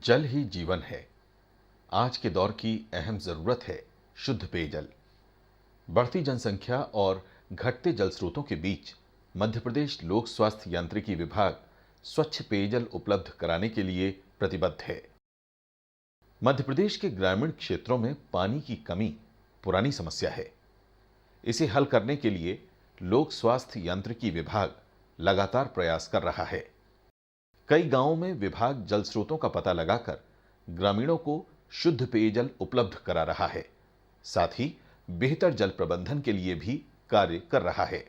जल ही जीवन है। आज के दौर की अहम जरूरत है शुद्ध पेयजल। बढ़ती जनसंख्या और घटते जल स्रोतों के बीच मध्य प्रदेश लोक स्वास्थ्य यांत्रिकी विभाग स्वच्छ पेयजल उपलब्ध कराने के लिए प्रतिबद्ध है। मध्य प्रदेश के ग्रामीण क्षेत्रों में पानी की कमी पुरानी समस्या है। इसे हल करने के लिए लोक स्वास्थ्य यांत्रिकी विभाग लगातार प्रयास कर रहा है। कई गांवों में विभाग जल स्रोतों का पता लगाकर ग्रामीणों को शुद्ध पेयजल उपलब्ध करा रहा है। साथ ही बेहतर जल प्रबंधन के लिए भी कार्य कर रहा है।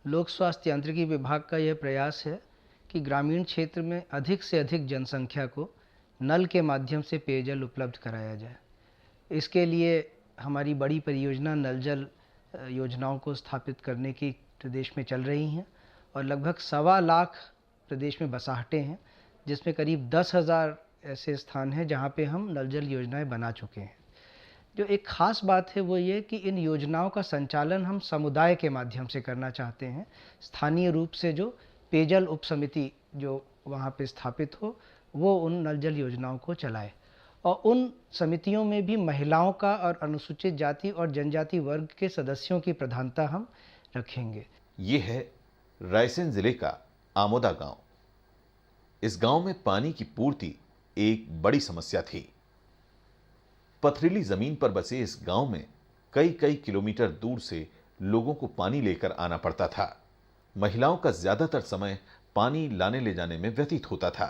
लोक स्वास्थ्य यांत्रिकी विभाग का यह प्रयास है कि ग्रामीण क्षेत्र में अधिक से अधिक जनसंख्या को नल के माध्यम से पेयजल उपलब्ध कराया जाए। इसके लिए हमारी बड़ी परियोजना नल जल योजनाओं को स्थापित करने की प्रदेश में चल रही हैं और लगभग 1.25 लाख प्रदेश में बसाहटें हैं, जिसमें करीब 10,000 ऐसे स्थान हैं जहां पे हम नल जल योजनाएं बना चुके हैं। जो एक ख़ास बात है वो ये कि इन योजनाओं का संचालन हम समुदाय के माध्यम से करना चाहते हैं। स्थानीय रूप से जो पेयजल उप समिति जो वहाँ पे स्थापित हो वो उन नल जल योजनाओं को चलाए और उन समितियों में भी महिलाओं का और अनुसूचित जाति और जनजाति वर्ग के सदस्यों की प्रधानता हम रखेंगे। ये है रायसेन जिले का आमोदा गांव। इस गांव में पानी की पूर्ति एक बड़ी समस्या थी। पथरीली जमीन पर बसे इस गांव में कई किलोमीटर दूर से लोगों को पानी लेकर आना पड़ता था। महिलाओं का ज्यादातर समय पानी लाने ले जाने में व्यतीत होता था।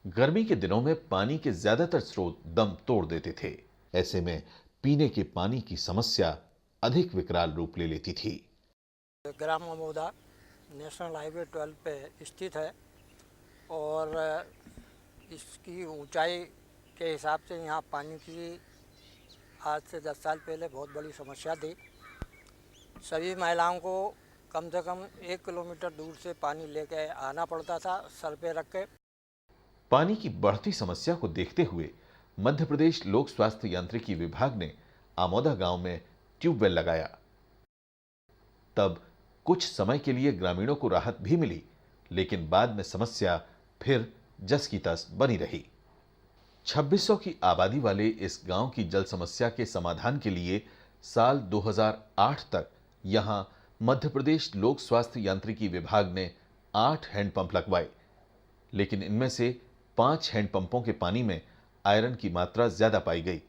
गर्मी के दिनों में पानी के ज्यादातर स्रोत दम तोड़ देते थे। ऐसे में पीने के पानी की समस्या अधिक विकराल रूप ले लेती थी। ग्राम आमोदा नेशनल हाईवे 12 पे स्थित है और इसकी ऊंचाई के हिसाब से यहाँ पानी की आज से 10 साल पहले बहुत बड़ी समस्या थी। सभी महिलाओं को कम से कम 1 किलोमीटर दूर से पानी लेके आना पड़ता था सर पे रख के। पानी की बढ़ती समस्या को देखते हुए मध्य प्रदेश लोक स्वास्थ्य यांत्रिकी विभाग ने आमोदा गांव में ट्यूबवेल लगाया। तब कुछ समय के लिए ग्रामीणों को राहत भी मिली, लेकिन बाद में समस्या फिर जस की तस बनी रही। 2600 की आबादी वाले इस गांव की जल समस्या के समाधान के लिए साल 2008 तक यहां मध्य प्रदेश लोक स्वास्थ्य यांत्रिकी विभाग ने 8 हैंडपंप लगवाए, लेकिन इनमें से 5 हैंडपंपों के पानी में आयरन की मात्रा ज्यादा पाई गई।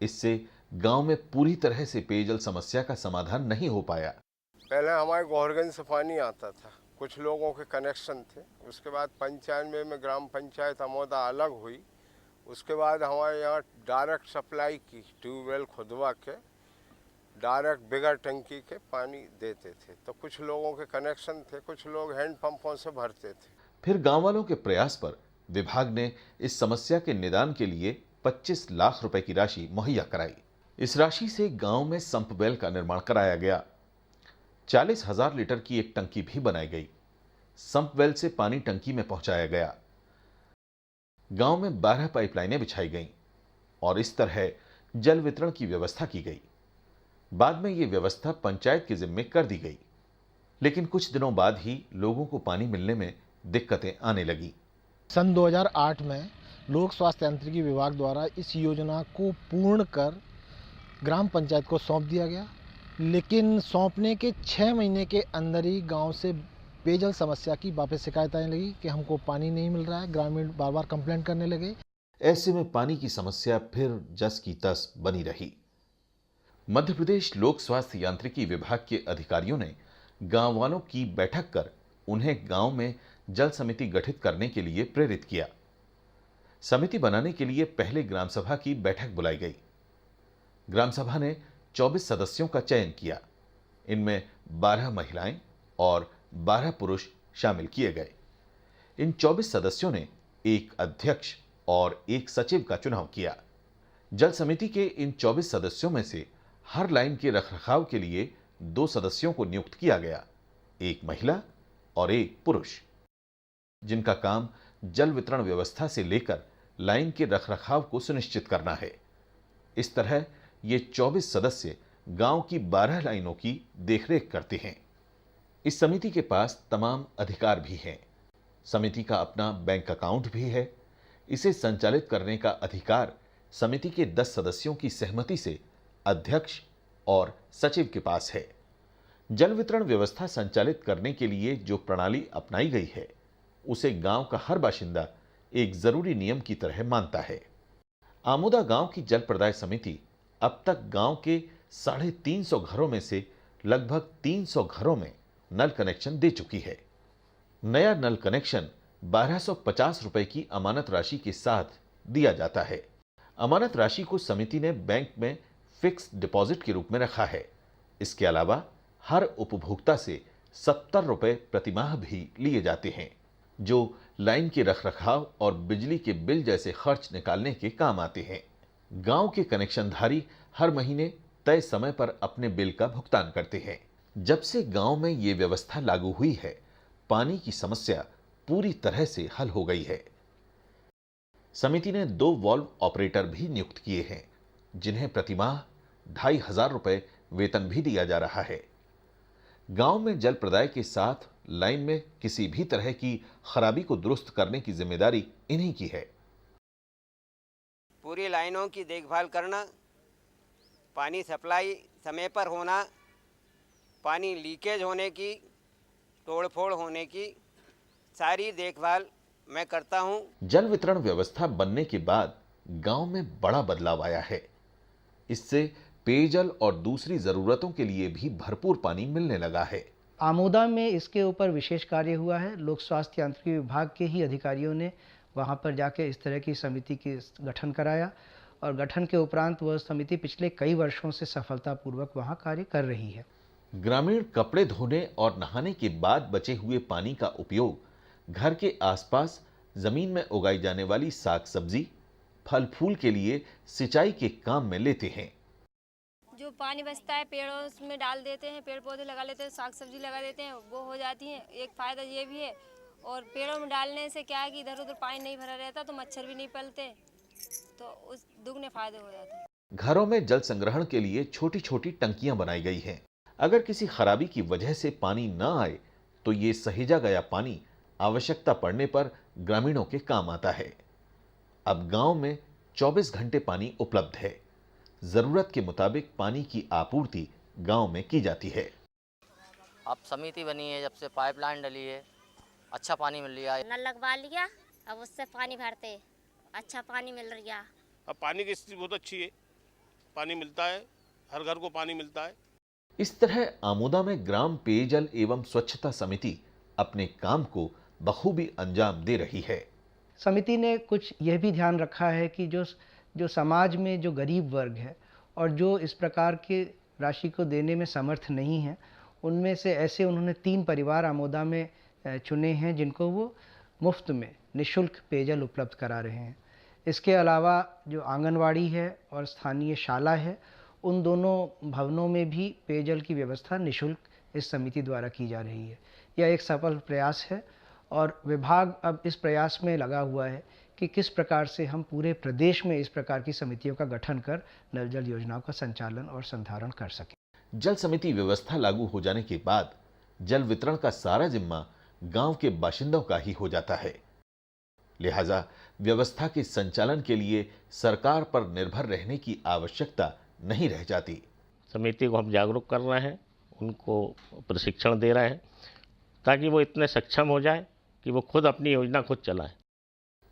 इससे गांव में पूरी तरह से पेयजल समस्या का समाधान नहीं हो पाया। पहले हमारे गोहरगंज से पानी आता था, कुछ लोगों के कनेक्शन थे। उसके बाद 95 में ग्राम पंचायत आमोदा अलग हुई। उसके बाद हमारे यहाँ डायरेक्ट सप्लाई की ट्यूबवेल खुदवा के डायरेक्ट बिगर टंकी के पानी देते थे। तो कुछ लोगों के कनेक्शन थे, कुछ लोग हैंडपंपों से भरते थे। फिर गांव वालों के प्रयास पर विभाग ने इस समस्या के निदान के लिए 25 लाख रुपए की राशि मुहैया कराई। इस राशि से गांव में संप वेल का निर्माण कराया गया। 40,000 लीटर की एक टंकी भी बनाई गई। संप वेल से पानी टंकी में पहुंचाया गया। गांव में 12 पाइपलाइनें बिछाई गईं और इस तरह जल वितरण की व्यवस्था की गई। बाद में यह व्यवस्था पंचायत के जिम्मे कर दी गई, लेकिन कुछ दिनों बाद ही लोगों को पानी मिलने में दिक्कतें आने लगी। सन 2008 में लोक स्वास्थ्य यांत्रिकी विभाग द्वारा इस योजना को पूर्ण कर ग्राम पंचायत को सौंप दिया गया, लेकिन सौंपने के 6 महीने के अंदर ही गांव से पेयजल समस्या की वापस शिकायत आने लगी कि हमको पानी नहीं मिल रहा है। ग्रामीण बार बार कंप्लेंट करने लगे। ऐसे में पानी की समस्या फिर जस की तस बनी रही। मध्य प्रदेश लोक स्वास्थ्य यांत्रिकी विभाग के अधिकारियों ने गांव वालों की बैठक कर उन्हें गांव में जल समिति गठित करने के लिए प्रेरित किया। समिति बनाने के लिए पहले ग्राम सभा की बैठक बुलाई गई। ग्राम सभा ने 24 सदस्यों का चयन किया। इनमें 12 महिलाएं और 12 पुरुष शामिल किए गए। इन 24 सदस्यों ने एक अध्यक्ष और एक सचिव का चुनाव किया। जल समिति के इन 24 सदस्यों में से हर लाइन के रखरखाव के लिए 2 सदस्यों को नियुक्त किया गया, एक महिला और एक पुरुष, जिनका काम जल वितरण व्यवस्था से लेकर लाइन के रखरखाव को सुनिश्चित करना है। इस तरह ये 24 सदस्य गांव की 12 लाइनों की देखरेख करते हैं। इस समिति के पास तमाम अधिकार भी हैं। समिति का अपना बैंक अकाउंट भी है। इसे संचालित करने का अधिकार समिति के 10 सदस्यों की सहमति से अध्यक्ष और सचिव के पास है। जल वितरण व्यवस्था संचालित करने के लिए जो प्रणाली अपनाई गई है, उसे गांव का हर बाशिंदा एक जरूरी नियम की तरह मानता है। आमोदा गांव की जल प्रदाय समिति अब तक गांव के 350 घरों में से लगभग 300 घरों में नल कनेक्शन दे चुकी है। नया नल कनेक्शन 1250 रुपए की अमानत राशि के साथ दिया जाता है। अमानत राशि को समिति ने बैंक में फिक्स डिपॉजिट के रूप में रखा है। इसके अलावा हर उपभोक्ता से 70 रुपए प्रतिमाह भी लिए जाते हैं, जो लाइन के रखरखाव और बिजली के बिल जैसे खर्च निकालने के काम आते हैं। गांव के कनेक्शनधारी हर महीने तय समय पर अपने बिल का भुगतान करते हैं। जब से गांव में ये व्यवस्था लागू हुई है, पानी की समस्या पूरी तरह से हल हो गई है। समिति ने 2 वाल्व ऑपरेटर भी नियुक्त किए हैं, जिन्हें प्रतिमाह 2500 रुपए वेतन भी दिया जा रहा है। गांव में जल प्रदाय के साथ लाइन में किसी भी तरह की खराबी को दुरुस्त करने की जिम्मेदारी इन्हीं की है। पूरी लाइनों की देखभाल करना, पानी सप्लाई समय पर होना, पानी लीकेज होने की, तोड़फोड़ होने की सारी देखभाल मैं करता हूं। जल वितरण व्यवस्था बनने के बाद गांव में बड़ा बदलाव आया है। इससे पेयजल और दूसरी जरूरतों के लिए भी भरपूर पानी मिलने लगा है। आमोदा में इसके ऊपर विशेष कार्य हुआ है। लोक स्वास्थ्य यांत्रिकी विभाग के ही अधिकारियों ने वहां पर जाके इस तरह की समिति के गठन कराया और गठन के उपरांत वह समिति पिछले कई वर्षों से सफलतापूर्वक वहां कार्य कर रही है। ग्रामीण कपड़े धोने और नहाने के बाद बचे हुए पानी का उपयोग घर के आसपास जमीन में उगाई जाने वाली साग सब्जी, फल फूल के लिए सिंचाई के काम में लेते हैं। जो पानी बचता है पेड़ों में डाल देते हैं, पेड़ पौधे लगा लेते हैं, साग सब्जी लगा देते हैं, वो हो जाती है। एक फ़ायदा ये भी है, और पेड़ों में डालने से क्या है कि इधर उधर पानी नहीं भरा रहता, तो मच्छर भी नहीं पलते, तो उस दुगने फायदे हो जाते हैं। घरों में जल संग्रहण के लिए छोटी छोटी टंकियां बनाई गई हैं। अगर किसी खराबी की वजह से पानी न आए तो ये सहेजा गया पानी आवश्यकता पड़ने पर ग्रामीणों के काम आता है। अब गांव में 24 घंटे पानी उपलब्ध है। जरूरत के मुताबिक पानी की आपूर्ति गांव में की जाती है। अब समिति बनी है, जब से पाइपलाइन डली है, अच्छा पानी मिल रहा है। नल लगवा लिया, अब उससे पानी भरते, अच्छा पानी मिल रहा। अब पानी की स्थिति बहुत अच्छी है, पानी मिलता है, हर घर को पानी मिलता है। इस तरह आमोदा में ग्राम पेयजल एवं स्वच्छता समिति अपने काम को बखूबी अंजाम दे रही है। समिति ने कुछ यह भी ध्यान रखा है कि जो समाज में जो गरीब वर्ग है और जो इस प्रकार के राशि को देने में समर्थ नहीं है, उनमें से ऐसे उन्होंने 3 परिवार आमोदा में चुने हैं जिनको वो मुफ्त में निःशुल्क पेयजल उपलब्ध करा रहे हैं। इसके अलावा जो आंगनवाड़ी है और स्थानीय शाला है, उन दोनों भवनों में भी पेयजल की व्यवस्था निःशुल्क इस समिति द्वारा की जा रही है। यह एक सफल प्रयास है और विभाग अब इस प्रयास में लगा हुआ है कि किस प्रकार से हम पूरे प्रदेश में इस प्रकार की समितियों का गठन कर नल जल योजनाओं का संचालन और संधारण कर सकें। जल समिति व्यवस्था लागू हो जाने के बाद जल वितरण का सारा जिम्मा गांव के बाशिंदों का ही हो जाता है। लिहाजा व्यवस्था के संचालन के लिए सरकार पर निर्भर रहने की आवश्यकता नहीं रह जाती। समिति को हम जागरूक कर रहे हैं, उनको प्रशिक्षण दे रहे हैं ताकि वो इतने सक्षम हो जाए कि वो खुद अपनी योजना खुद चलाएं।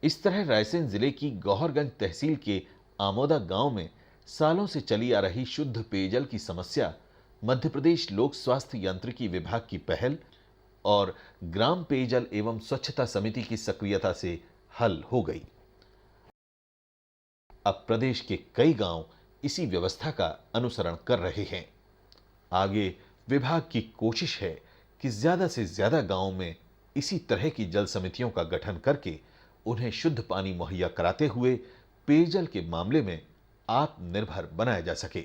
इस तरह रायसेन जिले की गौहरगंज तहसील के आमोदा गांव में सालों से चली आ रही शुद्ध पेयजल की समस्या मध्य प्रदेश लोक स्वास्थ्य यांत्रिकी विभाग की पहल और ग्राम पेयजल एवं स्वच्छता समिति की सक्रियता से हल हो गई। अब प्रदेश के कई गांव इसी व्यवस्था का अनुसरण कर रहे हैं। आगे विभाग की कोशिश है कि ज्यादा से ज्यादा गांवों में इसी तरह की जल समितियों का गठन करके उन्हें शुद्ध पानी मुहैया कराते हुए पेयजल के मामले में आत्मनिर्भर बनाया जा सके।